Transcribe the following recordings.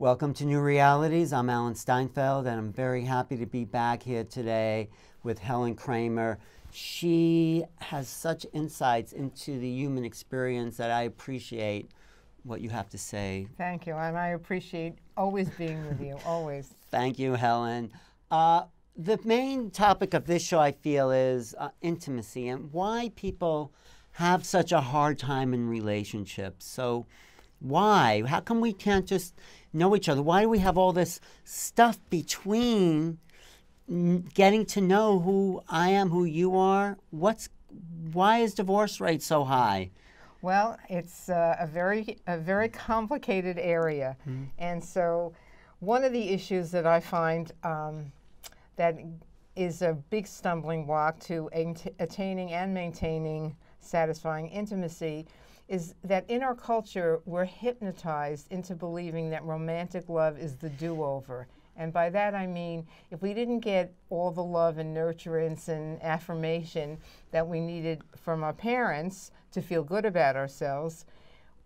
Welcome to Newrealities. I'm Alan Steinfeld, and I'm very happy to be back here today with Helen Kramer. She has such insights into the human experience that I appreciate what you have to say. Thank you, and I appreciate always being with you, always. Thank you, Helen. The main topic of this show, I feel, is intimacy and why people have such a hard time in relationships. So why? How come we can't just know each other? Why do we have all this stuff between getting to know who I am, who you are? Why is divorce rate so high? Well, it's a very complicated area. Mm-hmm. And so one of the issues that I find that is a big stumbling block to attaining and maintaining satisfying intimacy is that in our culture, we're hypnotized into believing that romantic love is the do-over. And by that I mean, if we didn't get all the love and nurturance and affirmation that we needed from our parents to feel good about ourselves,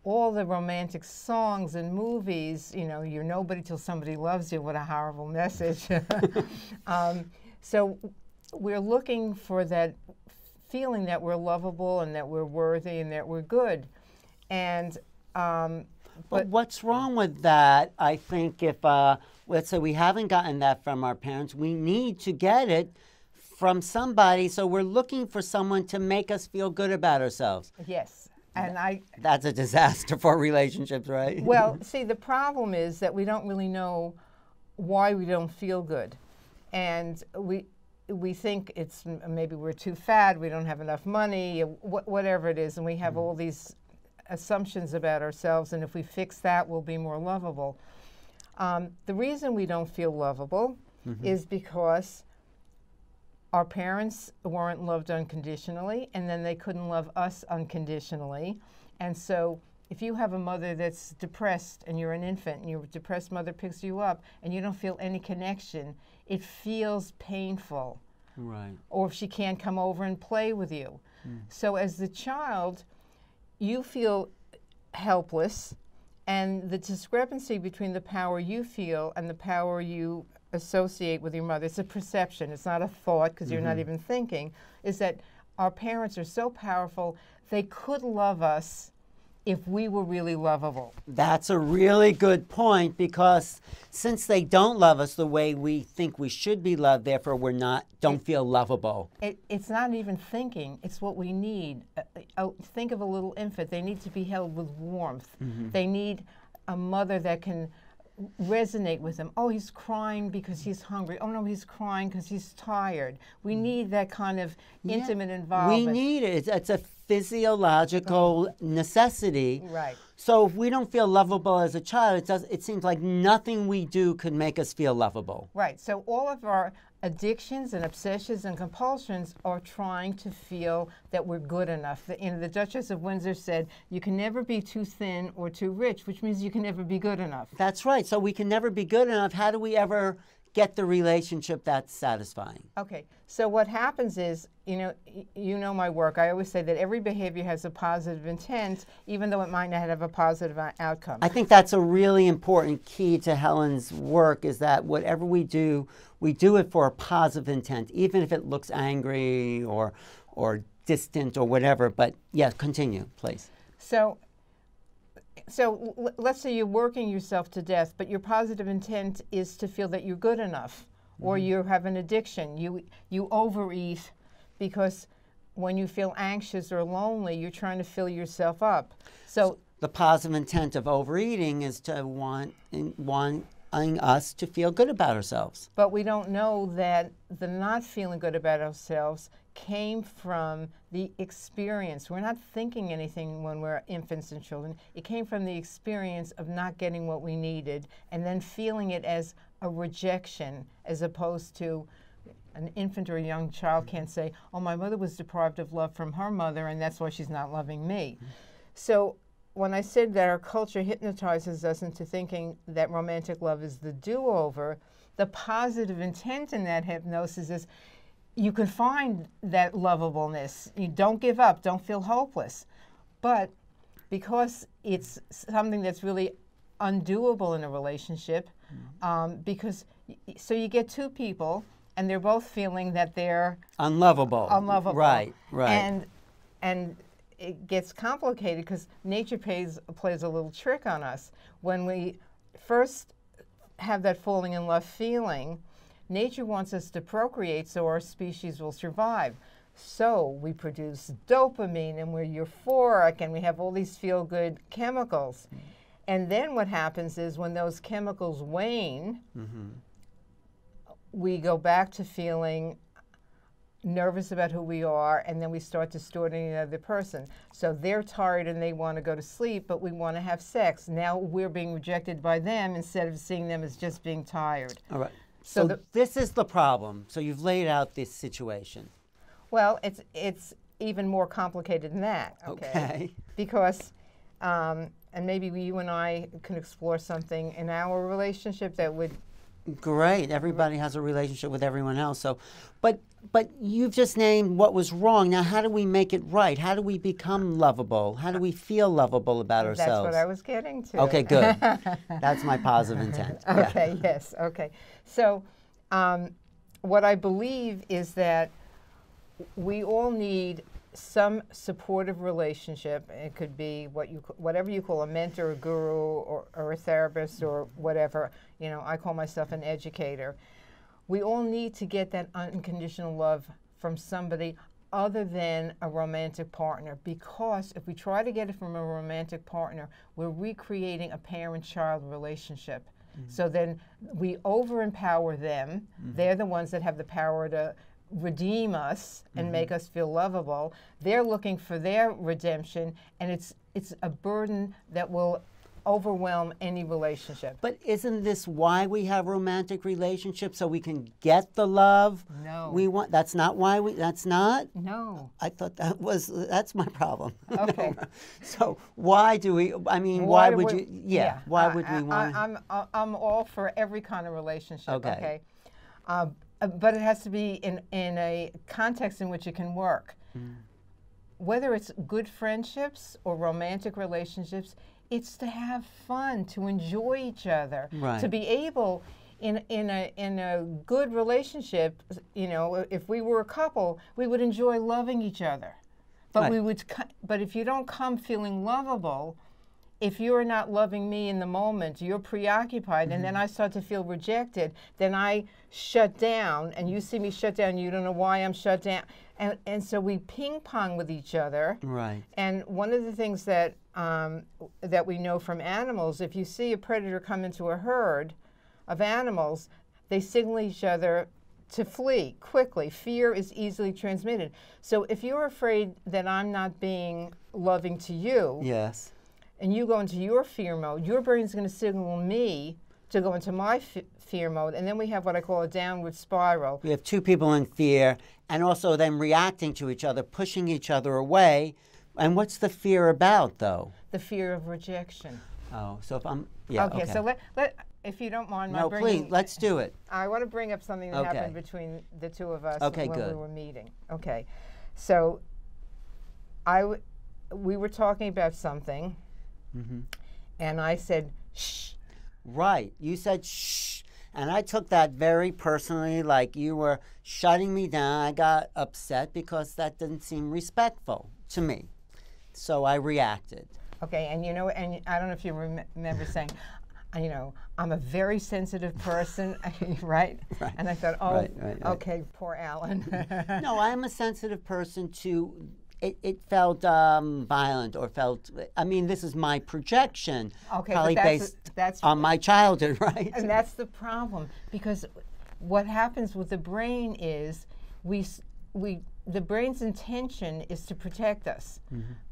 all the romantic songs and movies, you know, you're nobody till somebody loves you, what a horrible message. So we're looking for that feeling that we're lovable and that we're worthy and that we're good. And but what's wrong with that? I think if let's say we haven't gotten that from our parents, we need to get it from somebody. So we're looking for someone to make us feel good about ourselves. Yes. And that's a disaster for relationships, right? Well, see, the problem is that we don't really know why we don't feel good. And we think it's maybe we're too fat, we don't have enough money, whatever it is, and we have all these assumptions about ourselves, and if we fix that, we'll be more lovable. The reason we don't feel lovable is because our parents weren't loved unconditionally, and then they couldn't love us unconditionally. And so if you have a mother that's depressed and you're an infant and your depressed mother picks you up and you don't feel any connection, it feels painful. Right. Or if she can't come over and play with you. So as the child, you feel helpless, and the discrepancy between the power you feel and the power you associate with your mother, it's a perception, it's not a thought because you're not even thinking, is that our parents are so powerful, they could love us if we were really lovable. That's a really good point, because since they don't love us the way we think we should be loved, therefore don't feel lovable. It's not even thinking, it's what we need. Think of a little infant. They need to be held with warmth. They need a mother that can resonate with them. Oh, he's crying because he's hungry. Oh no, he's crying because he's tired. We need that kind of intimate involvement. We need it. It's a physiological necessity. Right. So if we don't feel lovable as a child, it seems like nothing we do could make us feel lovable. Right. So all of our addictions and obsessions and compulsions are trying to feel that we're good enough. The Duchess of Windsor said, you can never be too thin or too rich, which means you can never be good enough. That's right. So we can never be good enough. How do we ever get the relationship that's satisfying? Okay. So what happens is, you know my work. I always say that every behavior has a positive intent, even though it might not have a positive outcome. I think that's a really important key to Helen's work, is that whatever we do it for a positive intent, even if it looks angry or distant or whatever. But yeah, continue, please. So let's say you're working yourself to death, but your positive intent is to feel that you're good enough, or you have an addiction. You overeat because when you feel anxious or lonely, you're trying to fill yourself up. So the positive intent of overeating is to wanting us to feel good about ourselves. But we don't know that the not feeling good about ourselves came from the experience. We're not thinking anything when we're infants and children. It came from the experience of not getting what we needed and then feeling it as a rejection, as opposed to an infant or a young child can't say, oh, my mother was deprived of love from her mother and that's why she's not loving me. So when I said that our culture hypnotizes us into thinking that romantic love is the do-over, the positive intent in that hypnosis is you can find that lovableness. You don't give up, don't feel hopeless. But because it's something that's really undoable in a relationship, because so you get two people and they're both feeling that they're unlovable. Right. And it gets complicated because nature plays a little trick on us. When we first have that falling in love feeling, nature wants us to procreate so our species will survive. So we produce dopamine and we're euphoric and we have all these feel-good chemicals. And then what happens is when those chemicals wane, we go back to feeling nervous about who we are, and then we start distorting the other person. So they're tired and they want to go to sleep, but we want to have sex. Now we're being rejected by them instead of seeing them as just being tired. All right. So this is the problem. So you've laid out this situation. Well, it's even more complicated than that. Okay. Because, and maybe you and I can explore something in our relationship that would. Great. Everybody has a relationship with everyone else. So, but you've just named what was wrong. Now, how do we make it right? How do we become lovable? How do we feel lovable about ourselves? That's what I was getting to. Okay, good. That's my positive intent. Okay, yes, okay. So what I believe is that we all need some supportive relationship. It could be whatever you call a mentor, a guru, or a therapist, or whatever. You know, I call myself an educator. We all need to get that unconditional love from somebody other than a romantic partner, because if we try to get it from a romantic partner, we're recreating a parent-child relationship. So then we over-empower them. They're the ones that have the power to redeem us and make us feel lovable. They're looking for their redemption, and it's a burden that will overwhelm any relationship. But isn't this why we have romantic relationships, so we can get the love No. we want? That's not why we. That's not. No. I thought that's my problem. Okay. No. So why do we? I mean, why would you? Yeah. Why would we want? I'm all for every kind of relationship. Okay. But it has to be in a context in which it can work. Whether it's good friendships or romantic relationships, it's to have fun, to enjoy each other, to be able, in a good relationship. You know, if we were a couple, we would enjoy loving each other. But but if you don't come feeling lovable, if you're not loving me in the moment, you're preoccupied, and then I start to feel rejected, then I shut down, and you see me shut down, you don't know why I'm shut down. And so we ping pong with each other. Right. And one of the things that that we know from animals, if you see a predator come into a herd of animals, they signal each other to flee quickly. Fear is easily transmitted. So if you're afraid that I'm not being loving to you, yes, and you go into your fear mode, your brain's going to signal me to go into my fear mode, and then we have what I call a downward spiral. We have two people in fear, and also them reacting to each other, pushing each other away. And what's the fear about, though? The fear of rejection. Oh, so if I'm okay. So let if you don't mind, no, please, let's do it. I want to bring up something that happened between the two of us when we were meeting. Okay, so we were talking about something, and I said, shh. Right. You said, shh. And I took that very personally, like you were shutting me down. I got upset because that didn't seem respectful to me. So I reacted. Okay, and you know, and I don't know if you remember saying, you know, I'm a very sensitive person, right? And I thought, oh, right. Okay, poor Alan. No, I'm a sensitive person to. It felt violent or felt. I mean, this is my projection, probably based on my childhood, right? And that's the problem, because what happens with the brain is the brain's intention is to protect us,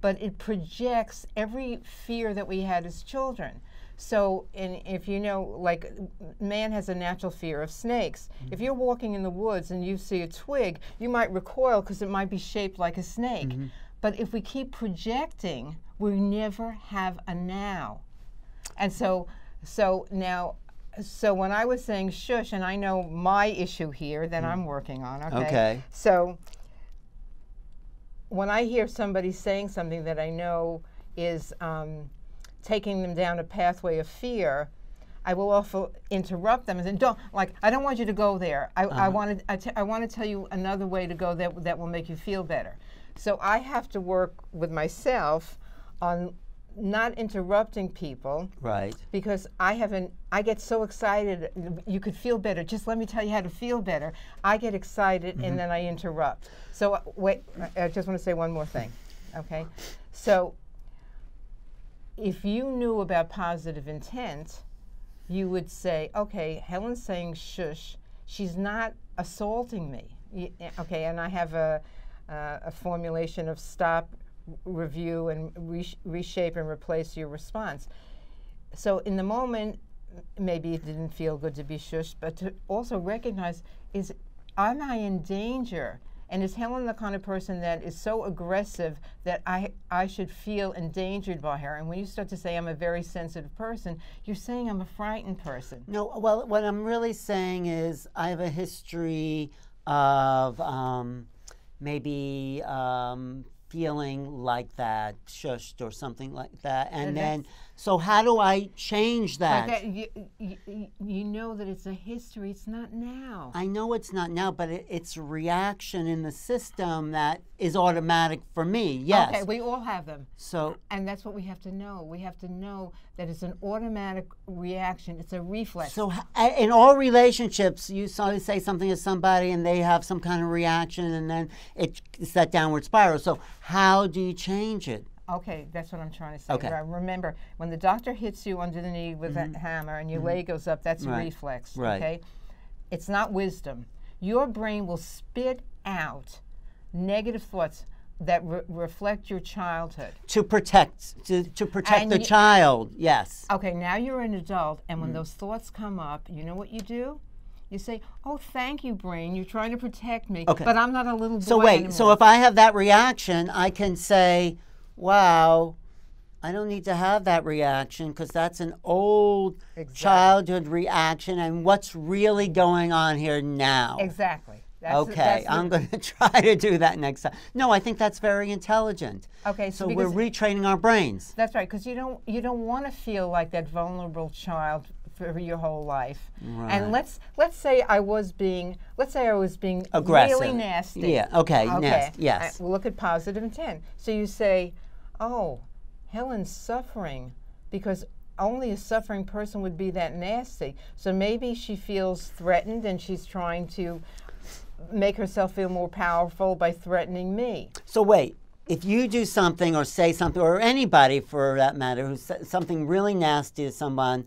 but it projects every fear that we had as children. So, if you know, like, man has a natural fear of snakes. If you're walking in the woods and you see a twig, you might recoil because it might be shaped like a snake. But if we keep projecting, we never have a now. And so when I was saying shush, and I know my issue here that I'm working on, okay? So when I hear somebody saying something that I know is taking them down a pathway of fear, I will also interrupt them and say, "Don't, like, I don't want you to go there. I want to tell you another way to go that will make you feel better." So I have to work with myself on not interrupting people, Right. because I get so excited. You could feel better. Just let me tell you how to feel better. I get excited and then I interrupt. So wait, I just want to say one more thing. Okay, so if you knew about positive intent, you would say, okay, Helen's saying shush. She's not assaulting me. Okay, and I have a formulation of stop, review, and reshape and replace your response. So in the moment, maybe it didn't feel good to be shushed, but to also recognize, am I in danger? And is Helen the kind of person that is so aggressive that I should feel endangered by her? And when you start to say I'm a very sensitive person, you're saying I'm a frightened person. No, well, what I'm really saying is I have a history of maybe feeling like that, shushed or something like that. And then, so how do I change that? Like you know that it's a history, it's not now. I know it's not now, but it's a reaction in the system that is automatic for me, yes. Okay, we all have them. So, and that's what we have to know. We have to know that it's an automatic reaction. It's a reflex. So in all relationships, you say something to somebody and they have some kind of reaction and then it's that downward spiral. So how do you change it? Okay, that's what I'm trying to say. Okay. Remember, when the doctor hits you under the knee with a hammer and your leg goes up, that's a reflex, okay? It's not wisdom. Your brain will spit out negative thoughts that reflect your childhood. To protect the child, yes. Okay, now you're an adult, and when those thoughts come up, you know what you do? You say, "Oh, thank you, brain. You're trying to protect me, but I'm not a little boy So wait, anymore." so if I have that reaction, I can say, wow, I don't need to have that reaction because that's an old childhood reaction, and what's really going on here now? Exactly. I'm going to try to do that next time. No, I think that's very intelligent. Okay, so we're retraining our brains. That's right, because you don't want to feel like that vulnerable child for your whole life. Right. And let's say I was being aggressive, really nasty. Yeah. Okay. Nasty. Yes. We'll look at positive intent. So you say, "Oh, Helen's suffering because only a suffering person would be that nasty. So maybe she feels threatened and she's trying to make herself feel more powerful by threatening me." So wait, if you do something or say something, or anybody for that matter, who says something really nasty to someone,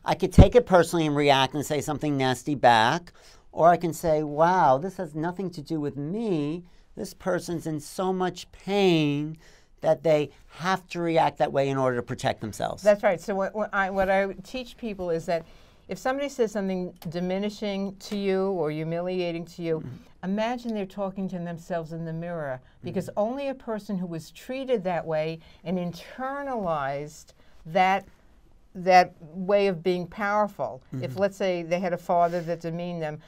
I could take it personally and react and say something nasty back, or I can say, wow, this has nothing to do with me. This person's in so much pain that they have to react that way in order to protect themselves. That's right. So what I teach people is that if somebody says something diminishing to you or humiliating to you, imagine they're talking to themselves in the mirror, because only a person who was treated that way and internalized that way of being powerful. If, let's say, they had a father that demeaned them,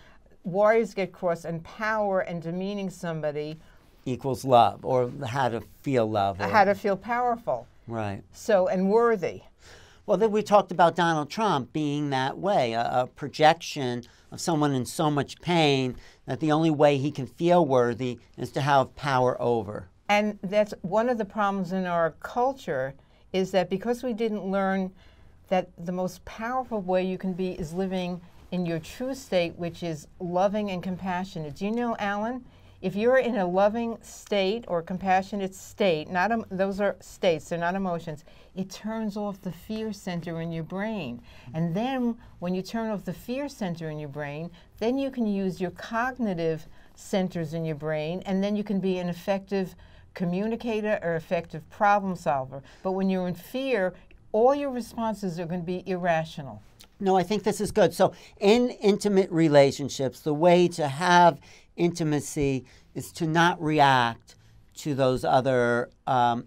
warriors get cross, and power and demeaning somebody equals love, or how to feel love. How to feel powerful. Right. So, and worthy. Well, then we talked about Donald Trump being that way, a projection of someone in so much pain that the only way he can feel worthy is to have power over. And that's one of the problems in our culture, is that because we didn't learn that the most powerful way you can be is living in your true state, which is loving and compassionate. Do you know, Alan, if you're in a loving state or compassionate state, those are states, they're not emotions, it turns off the fear center in your brain. And then when you turn off the fear center in your brain, then you can use your cognitive centers in your brain, and then you can be an effective communicator or effective problem solver. But when you're in fear, all your responses are going to be irrational. No, I think this is good. So in intimate relationships, the way to have intimacy is to not react to those other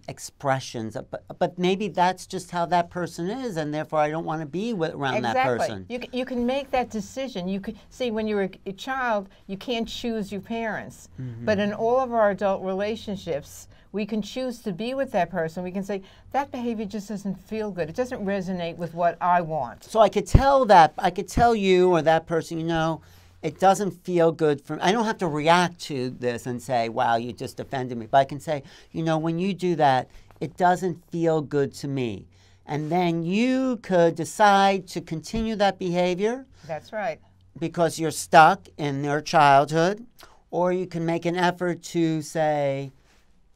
expressions. But maybe that's just how that person is, and therefore I don't want to be around that person. You can make that decision. You can see when you're a child, you can't choose your parents. But in all of our adult relationships, we can choose to be with that person. We can say, that behavior just doesn't feel good. It doesn't resonate with what I want. So I could tell you or that person, you know, it doesn't feel good for me. I don't have to react to this and say, wow, you just offended me. But I can say, you know, when you do that, it doesn't feel good to me. And then you could decide to continue that behavior. That's right. Because you're stuck in their childhood. Or you can make an effort to say,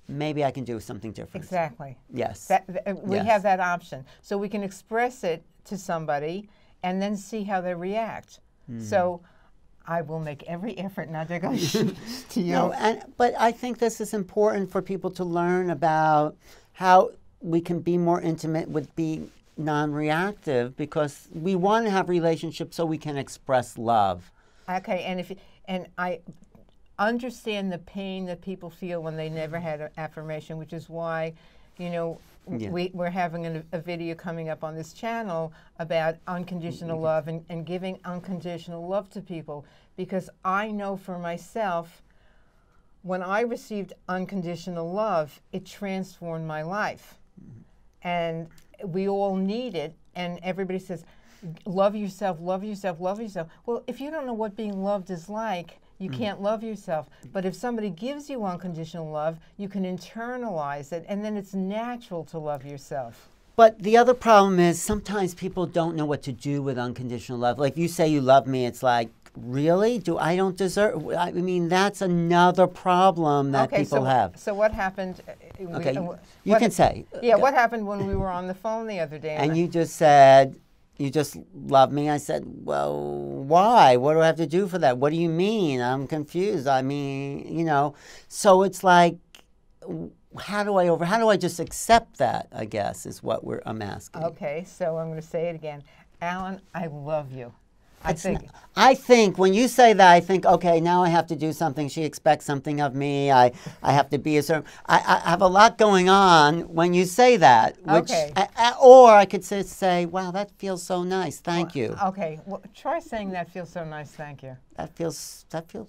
maybe I can do something different. Exactly. Yes. We have that option. So we can express it to somebody and then see how they react. So I will make every effort not to go to you. No, but I think this is important for people to learn about how we can be more intimate with being non-reactive, because we want to have relationships so we can express love. Okay, and I understand the pain that people feel when they never had an affirmation, which is why, you know, we're having a video coming up on this channel about unconditional love and giving unconditional love to people, because I know for myself, when I received unconditional love, it transformed my life. And we all need it, and everybody says, love yourself, love yourself, love yourself. Well, if you don't know what being loved is like, you can't love yourself. But if somebody gives you unconditional love, you can internalize it, and then it's natural to love yourself. But the other problem is sometimes people don't know what to do with unconditional love. Like, you say you love me, it's like, really? I don't deserve? I mean, that's another problem that people have. So what happened? Okay, you can say. Yeah, what happened when we were on the phone the other day? And you just said, you just love me. I said, well, why? What do I have to do for that? What do you mean? I'm confused. I mean, you know, so it's like, how do I just accept that, I guess, is what I'm asking. Okay, so I'm going to say it again. Alan, I love you. I think when you say that, I think, okay, now I have to do something. She expects something of me. I have to be a certain. I have a lot going on when you say that. Which, okay. Or I could say, wow, that feels so nice. Thank you. Okay. Well, try saying that feels so nice. Thank you. That feels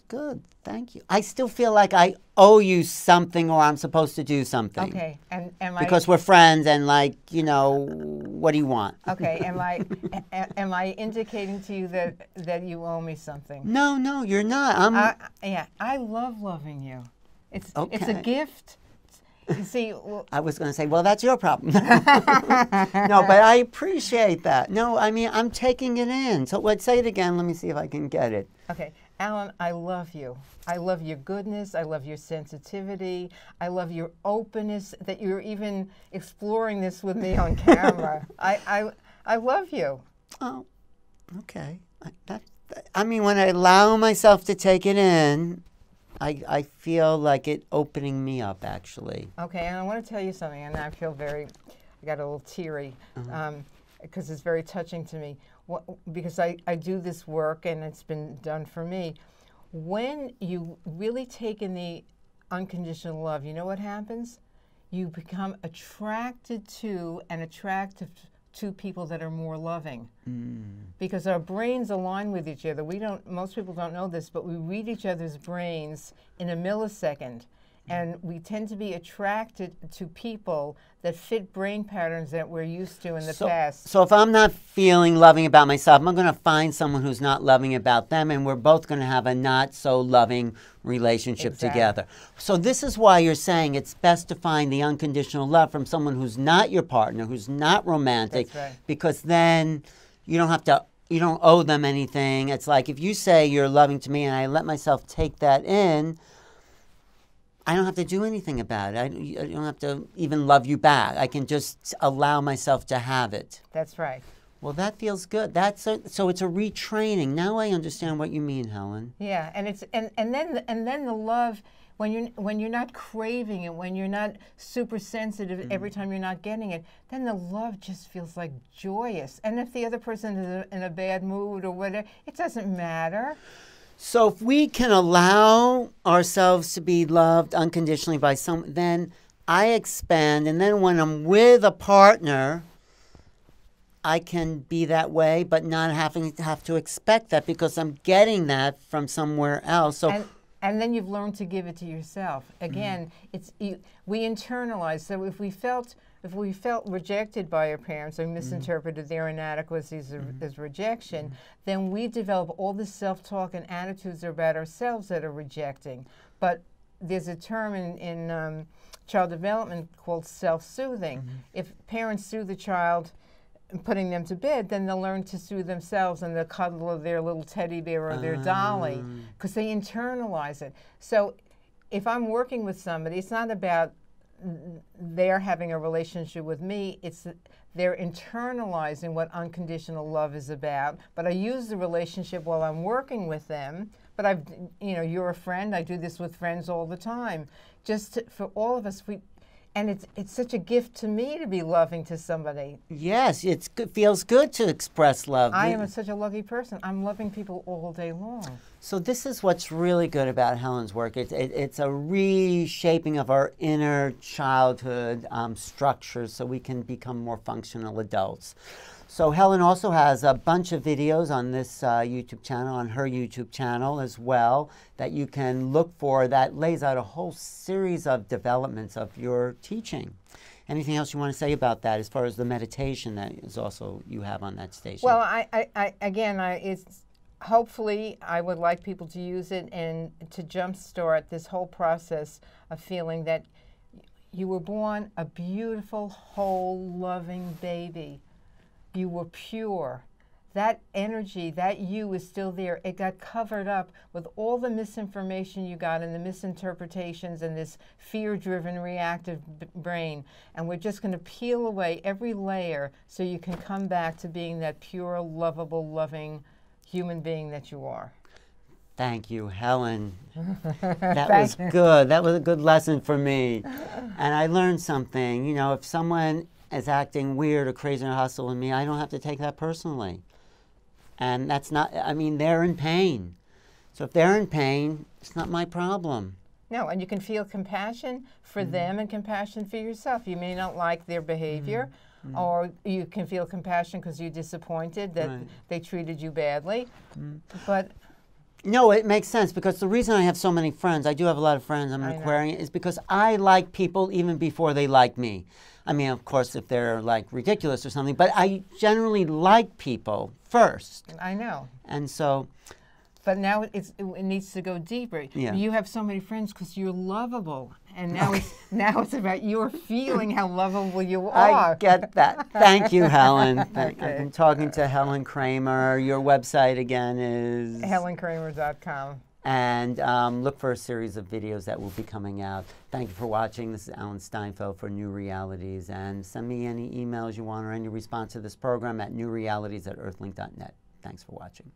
good. Thank you. I still feel like I owe you something, or I'm supposed to do something. Okay. And because we're friends, and like, you know, what do you want? Okay. Am I indicating to you that you owe me something? No, you're not. Yeah, I love loving you. It's a gift. You see, I was going to say, well, that's your problem. No, but I appreciate that. No, I mean, I'm taking it in. So let's say it again. Let me see if I can get it. Okay. Alan, I love you. I love your goodness. I love your sensitivity. I love your openness, that you're even exploring this with me on camera. I love you. Oh, okay. I mean, when I allow myself to take it in, I feel like it opening me up, actually. Okay, and I want to tell you something, and I feel I got a little teary, because it's very touching to me. Because I do this work, and it's been done for me. When you really take in the unconditional love, you know what happens? You become attracted to and attractive to people that are more loving. Because our brains align with each other. Most people don't know this, but we read each other's brains in a millisecond. And we tend to be attracted to people that fit brain patterns that we're used to in the past. So if I'm not feeling loving about myself, I'm going to find someone who's not loving about them, and we're both going to have a not so loving relationship together. So this is why you're saying it's best to find the unconditional love from someone who's not your partner, who's not romantic, That's right. Because then you don't owe them anything. It's like if you say you're loving to me and I let myself take that in, I don't have to do anything about it. I don't have to even love you back. I can just allow myself to have it. That's right. Well, that feels good. So it's a retraining. Now I understand what you mean, Helen. Yeah, and then the love, when you're not craving it, when you're not super sensitive every time you're not getting it, then the love just feels like joyous. And if the other person is in a bad mood or whatever, it doesn't matter. So if we can allow ourselves to be loved unconditionally by someone, then I expand. And then when I'm with a partner, I can be that way, but not having to have to expect that because I'm getting that from somewhere else. So. And then you've learned to give it to yourself. Again, we internalize. So if we felt rejected by our parents or misinterpreted their inadequacies as rejection, then we develop all the self-talk and attitudes about ourselves that are rejecting. But there's a term in child development called self-soothing. If parents soothe the child, putting them to bed, then they'll learn to soothe themselves and they'll cuddle their little teddy bear or their dolly because they internalize it. So if I'm working with somebody, it's not about they're having a relationship with me, it's they're internalizing what unconditional love is about. But I use the relationship while I'm working with them. But you're a friend. I do this with friends all the time. For all of us, and it's such a gift to me to be loving to somebody. Yes, it feels good to express love. I am such a lucky person. I'm loving people all day long. So this is what's really good about Helen's work. It's a reshaping of our inner childhood structures so we can become more functional adults. So Helen also has a bunch of videos on this YouTube channel, on her YouTube channel as well, that you can look for that lays out a whole series of developments of your teaching. Anything else you want to say about that as far as the meditation that is also you have on that station? Well, hopefully I would like people to use it and to jumpstart this whole process of feeling that you were born a beautiful, whole, loving baby. You were pure. That energy, that you is still there. It got covered up with all the misinformation you got and the misinterpretations and this fear-driven reactive brain. And we're just going to peel away every layer so you can come back to being that pure, lovable, loving human being that you are. Thank you, Helen. That was good. That was a good lesson for me. And I learned something. You know, if someone is acting weird or crazy or hostile with me, I don't have to take that personally. And that's not, they're in pain. So if they're in pain, it's not my problem. No, and you can feel compassion for them and compassion for yourself. You may not like their behavior, or you can feel compassion because you're disappointed that they treated you badly. But no, it makes sense because the reason I have so many friends, I do have a lot of friends, I'm an Aquarian, is because I like people even before they like me. I mean, of course, if they're like ridiculous or something, but I generally like people first. I know. And so. But now it needs to go deeper. Yeah. You have so many friends because you're lovable. And now it's about your feeling how lovable you are. I get that. Thank you, Helen. I've been talking to Helen Kramer. Your website again is? HelenKramer.com. And look for a series of videos that will be coming out. Thank you for watching. This is Alan Steinfeld for Newrealities. And send me any emails you want or any response to this program at newrealities@earthlink.net. Thanks for watching.